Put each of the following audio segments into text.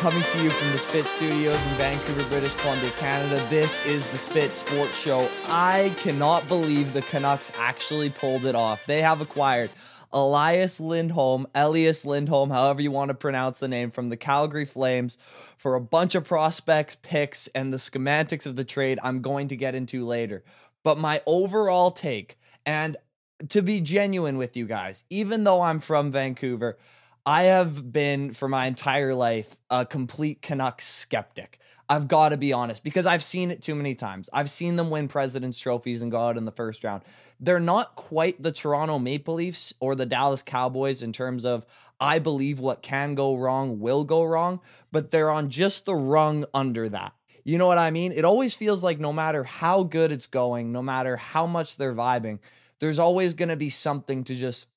coming to you from the Spit Studios in Vancouver, British Columbia, Canada. This is the Spit Sports Show. I cannot believe the Canucks actually pulled it off. They have acquired Elias Lindholm, however you want to pronounce the name, from the Calgary Flames for a bunch of prospects, picks, and the schematics of the trade I'm going to get into later. But my overall take, and to be genuine with you guys, even though I'm from Vancouver, I have been for my entire life a complete Canucks skeptic. I've got to be honest, because I've seen it too many times. I've seen them win President's trophies and go out in the first round. They're not quite the Toronto Maple Leafs or the Dallas Cowboys in terms of I believe what can go wrong will go wrong, but they're on just the rung under that. You know what I mean? It always feels like no matter how good it's going, no matter how much they're vibing, there's always going to be something to just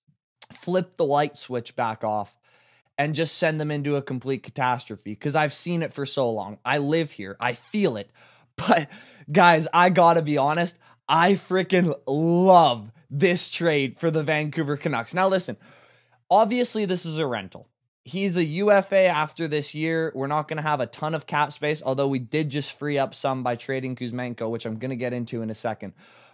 flip the light switch back off and just send them into a complete catastrophe, because I've seen it for so long. I live here. I feel it. But guys, I gotta be honest, I freaking love this trade for the Vancouver Canucks. Now listen, obviously this is a rental. He's a UFA after this year. We're not going to have a ton of cap space, although we did just free up some by trading Kuzmenko, which I'm going to get into in a second.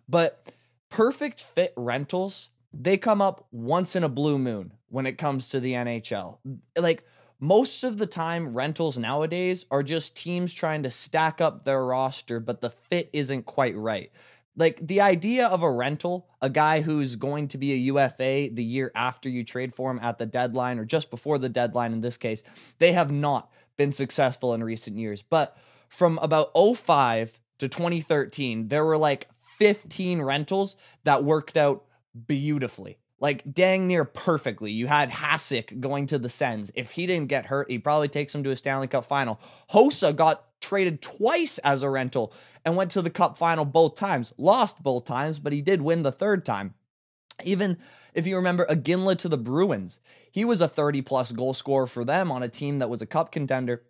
But perfect fit rentals, they come up once in a blue moon when it comes to the NHL. Like, most of the time, rentals nowadays are just teams trying to stack up their roster, but the fit isn't quite right. Like, the idea of a rental, a guy who's going to be a UFA the year after you trade for him at the deadline, or just before the deadline in this case, they have not been successful in recent years. But from about 2005 to 2013, there were like 15 rentals that worked out beautifully, like dang near perfectly. You had Hasek going to the Sens. If he didn't get hurt, he probably takes him to a Stanley Cup final. Hossa got traded twice as a rental and went to the Cup final both times. Lost both times, but he did win the third time. Even if you remember Iginla to the Bruins, he was a 30-plus goal scorer for them on a team that was a Cup contender.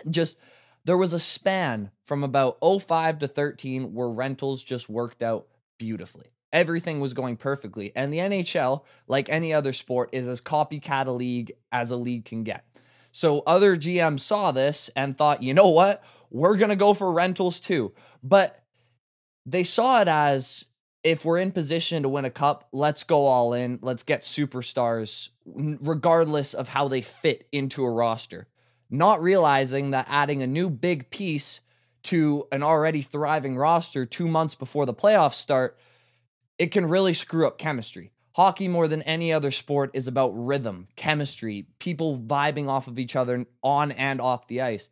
Just, there was a span from about 2005 to 13 where rentals just worked out beautifully. Everything was going perfectly. And the NHL, like any other sport, is as copycat a league as a league can get. So other GMs saw this and thought, you know what? We're going to go for rentals too. But they saw it as, if we're in position to win a cup, let's go all in. Let's get superstars, regardless of how they fit into a roster. Not realizing that adding a new big piece to an already thriving roster 2 months before the playoffs start, it can really screw up chemistry. Hockey, more than any other sport, is about rhythm, chemistry, people vibing off of each other on and off the ice.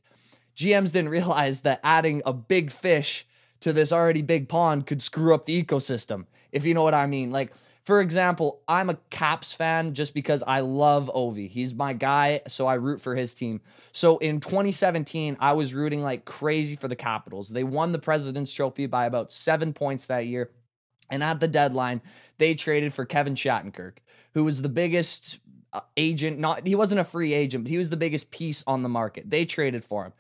GMs didn't realize that adding a big fish to this already big pond could screw up the ecosystem, if you know what I mean. Like, for example, I'm a Caps fan just because I love Ovi. He's my guy, so I root for his team. So in 2017, I was rooting like crazy for the Capitals. They won the President's Trophy by about 7 points that year. And at the deadline, they traded for Kevin Shattenkirk, who was the biggest agent. He wasn't a free agent, but he was the biggest piece on the market. They traded for him.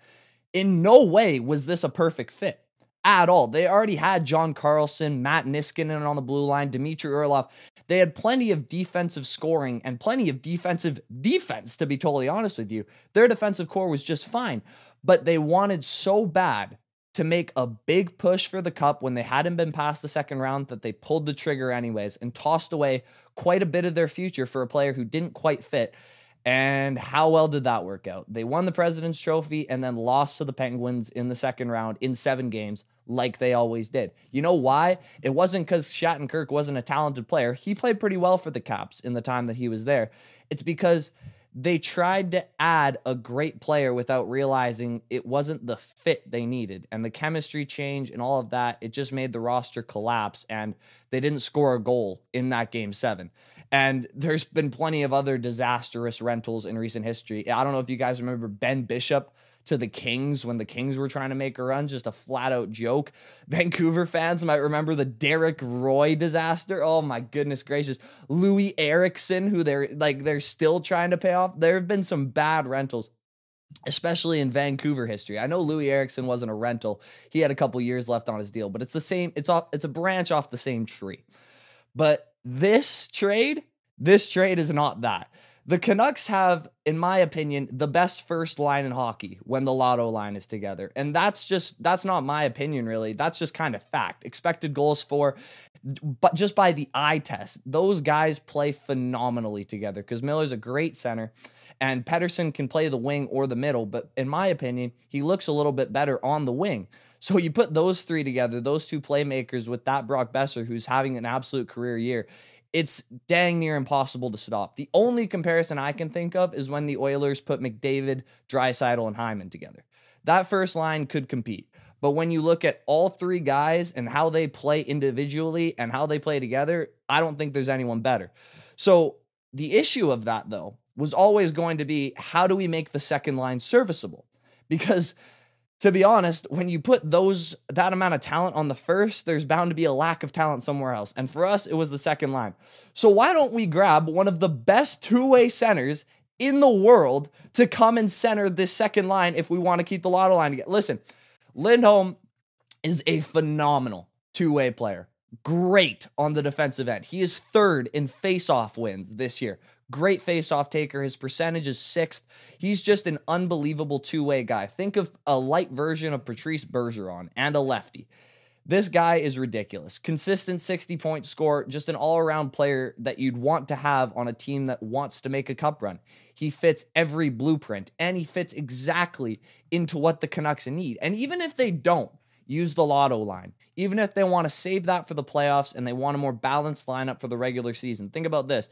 In no way was this a perfect fit at all. They already had John Carlson, Matt Niskanen on the blue line, Dmitry Orlov. They had plenty of defensive scoring and plenty of defensive defense, to be totally honest with you. Their defensive core was just fine, but they wanted so bad to make a big push for the cup when they hadn't been past the second round that they pulled the trigger anyways and tossed away quite a bit of their future for a player who didn't quite fit. And how well did that work out? They won the President's Trophy and then lost to the Penguins in the second round in 7 games, like they always did. You know why? It wasn't because Shattenkirk wasn't a talented player. He played pretty well for the Caps in the time that he was there. It's because they tried to add a great player without realizing it wasn't the fit they needed. And the chemistry change and all of that, it just made the roster collapse, and they didn't score a goal in that Game 7. And there's been plenty of other disastrous rentals in recent history. I don't know if you guys remember Ben Bishop to the Kings when the Kings were trying to make a run, just a flat out joke. Vancouver fans might remember the Derek Roy disaster. Oh my goodness gracious. Louis Eriksson, who they're still trying to pay off. There have been some bad rentals, especially in Vancouver history. I know Louis Eriksson wasn't a rental. He had a couple years left on his deal, but it's the same. It's a branch off the same tree. But this trade is not that. The Canucks have, in my opinion, the best first line in hockey when the Lotto line is together. And that's not my opinion, really. That's just kind of fact. Expected goals for, but just by the eye test, those guys play phenomenally together because Miller's a great center and Petterson can play the wing or the middle. But in my opinion, he looks a little bit better on the wing. So you put those three together, those two playmakers with that blockbuster who's having an absolute career year. It's dang near impossible to stop. The only comparison I can think of is when the Oilers put McDavid, Draisaitl, and Hyman together. That first line could compete. But when you look at all three guys and how they play individually and how they play together, I don't think there's anyone better. So the issue of that, though, was always going to be, how do we make the second line serviceable? Because to be honest, when you put that amount of talent on the first, there's bound to be a lack of talent somewhere else. And for us, it was the second line. So why don't we grab one of the best two-way centers in the world to come and center this second line if we want to keep the Lotto line together? Listen, Lindholm is a phenomenal two-way player. Great on the defensive end. He is third in face-off wins this year. Great face-off taker. His percentage is 6th. He's just an unbelievable two-way guy. Think of a light version of Patrice Bergeron and a lefty. This guy is ridiculous. Consistent 60-point score, just an all-around player that you'd want to have on a team that wants to make a cup run. He fits every blueprint, and he fits exactly into what the Canucks need. And even if they don't use the Lotto line, even if they want to save that for the playoffs and they want a more balanced lineup for the regular season, think about this.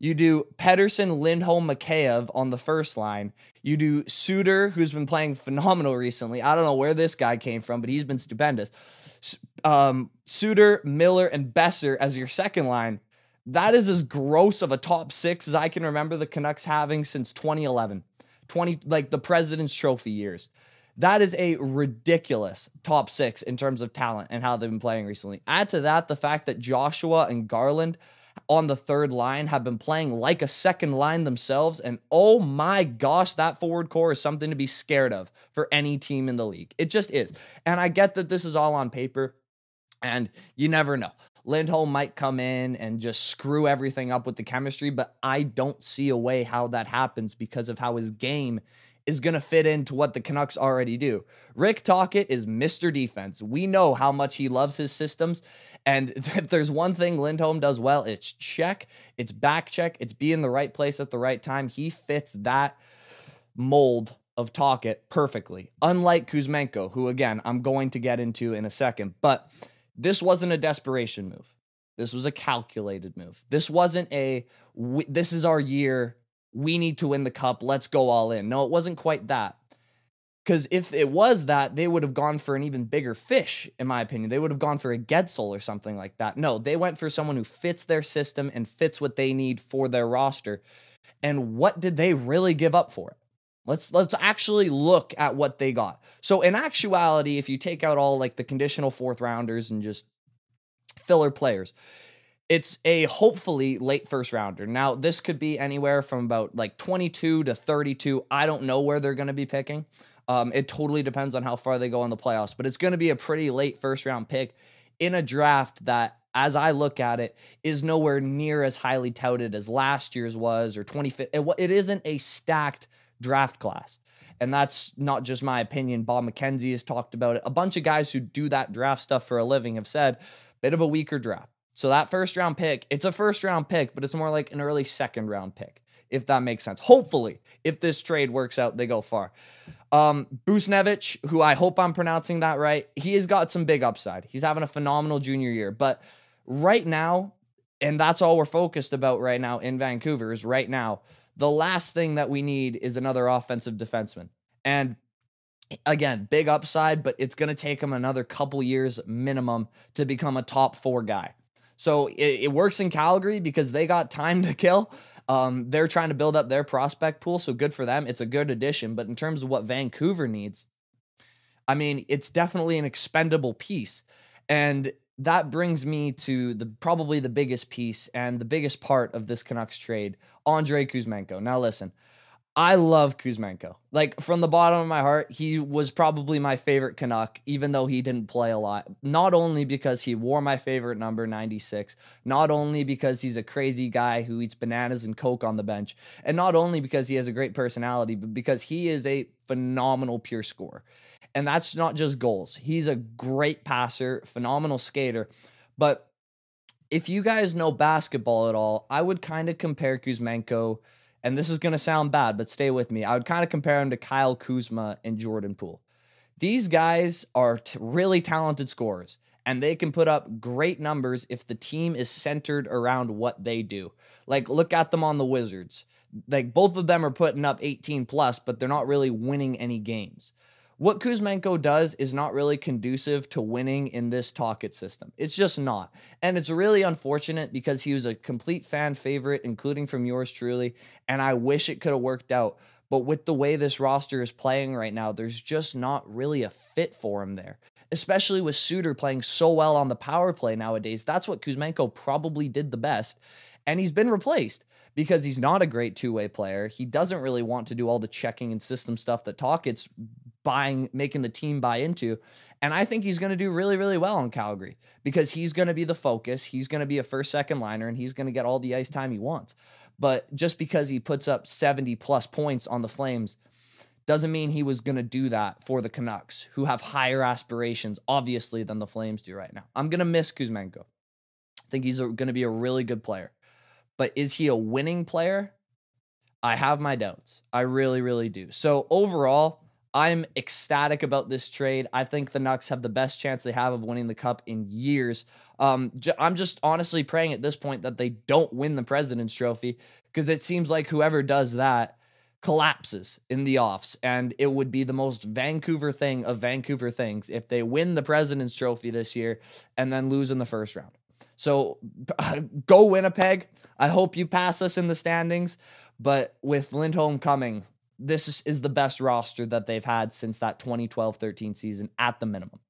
You do Petterson, Lindholm, Mikheyev on the first line. You do Suter, who's been playing phenomenal recently. I don't know where this guy came from, but he's been stupendous. Suter, Miller, and Besser as your second line. That is as gross of a top 6 as I can remember the Canucks having since 2011. Like the President's Trophy years. That is a ridiculous top 6 in terms of talent and how they've been playing recently. Add to that the fact that Joshua and Garland on the third line have been playing like a second line themselves, and oh my gosh, that forward core is something to be scared of for any team in the league. It just is. And I get that this is all on paper, and you never know. Lindholm might come in and just screw everything up with the chemistry, but I don't see a way how that happens because of how his game is going to fit into what the Canucks already do. Rick Tocchet is Mr. Defense. We know how much he loves his systems, and if there's one thing Lindholm does well, it's check, it's back check, it's be in the right place at the right time. He fits that mold of Tocchet perfectly, unlike Kuzmenko, who, again, I'm going to get into in a second, but this wasn't a desperation move. This was a calculated move. This wasn't this is our year, we need to win the cup, let's go all in. No, it wasn't quite that. Because if it was that, they would have gone for an even bigger fish, in my opinion. They would have gone for a Getzel or something like that. No, they went for someone who fits their system and fits what they need for their roster. And what did they really give up for it? Let's actually look at what they got. So in actuality, if you take out all like the conditional 4th rounders and just filler players, it's a hopefully late 1st rounder. Now, this could be anywhere from about like 22 to 32. I don't know where they're going to be picking. It totally depends on how far they go in the playoffs, but it's going to be a pretty late 1st round pick in a draft that, as I look at it, is nowhere near as highly touted as last year's was or 25th. It isn't a stacked draft class. And that's not just my opinion. Bob McKenzie has talked about it. A bunch of guys who do that draft stuff for a living have said, bit of a weaker draft. So that 1st round pick, it's a 1st round pick, but it's more like an early 2nd round pick, if that makes sense. Hopefully, if this trade works out, they go far. Busnevich, who I hope I'm pronouncing that right, he has got some big upside. He's having a phenomenal junior year. But right now, and that's all we're focused about right now in Vancouver, is right now, the last thing that we need is another offensive defenseman. And again, big upside, but it's going to take him another couple years minimum to become a top 4 guy. So it works in Calgary because they got time to kill. They're trying to build up their prospect pool, so good for them. It's a good addition. But in terms of what Vancouver needs, I mean, it's definitely an expendable piece. And that brings me to probably the biggest piece and the biggest part of this Canucks trade, Andrei Kuzmenko. Now listen, I love Kuzmenko. Like, from the bottom of my heart, he was probably my favorite Canuck, even though he didn't play a lot. Not only because he wore my favorite number, 96, not only because he's a crazy guy who eats bananas and Coke on the bench, and not only because he has a great personality, but because he is a phenomenal pure scorer. And that's not just goals. He's a great passer, phenomenal skater. But if you guys know basketball at all, I would kind of compare Kuzmenko, and this is going to sound bad, but stay with me. I would kind of compare him to Kyle Kuzma and Jordan Poole. These guys are really talented scorers, and they can put up great numbers if the team is centered around what they do. Like, look at them on the Wizards. Like, both of them are putting up 18 plus, but they're not really winning any games. What Kuzmenko does is not really conducive to winning in this Tocchet system. It's just not. And it's really unfortunate because he was a complete fan favorite, including from yours truly, and I wish it could have worked out. But with the way this roster is playing right now, there's just not really a fit for him there. Especially with Suter playing so well on the power play nowadays. That's what Kuzmenko probably did the best. And he's been replaced because he's not a great two-way player. He doesn't really want to do all the checking and system stuff that Tocchet's making the team buy into. And I think he's going to do really, really well in Calgary because he's going to be the focus. He's going to be a first, second liner, and he's going to get all the ice time he wants. But just because he puts up 70 plus points on the Flames doesn't mean he was going to do that for the Canucks, who have higher aspirations, obviously, than the Flames do right now. I'm going to miss Kuzmenko. I think he's going to be a really good player. But is he a winning player? I have my doubts. I really, really do. So overall, I'm ecstatic about this trade. I think the Nucks have the best chance they have of winning the Cup in years. I'm just honestly praying at this point that they don't win the President's Trophy, because it seems like whoever does that collapses in the offs, and it would be the most Vancouver thing of Vancouver things if they win the President's Trophy this year and then lose in the first round. So go Winnipeg. I hope you pass us in the standings, but with Lindholm coming, this is the best roster that they've had since that 2012-13 season at the minimum.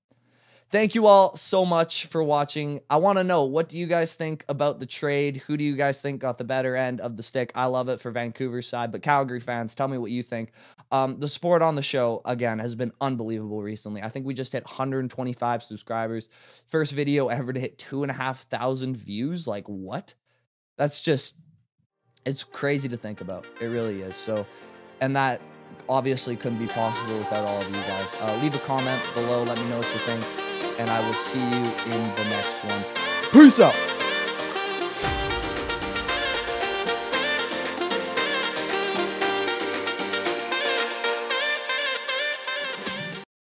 Thank you all so much for watching. I want to know, what do you guys think about the trade? Who do you guys think got the better end of the stick? I love it for Vancouver's side, but Calgary fans, tell me what you think. The support on the show, again, has been unbelievable recently. I think we just hit 125 subscribers. First video ever to hit 2,500 views. Like, what? That's just, it's crazy to think about. It really is. So, and that obviously couldn't be possible without all of you guys. Leave a comment below. Let me know what you think. And I will see you in the next one. Peace out.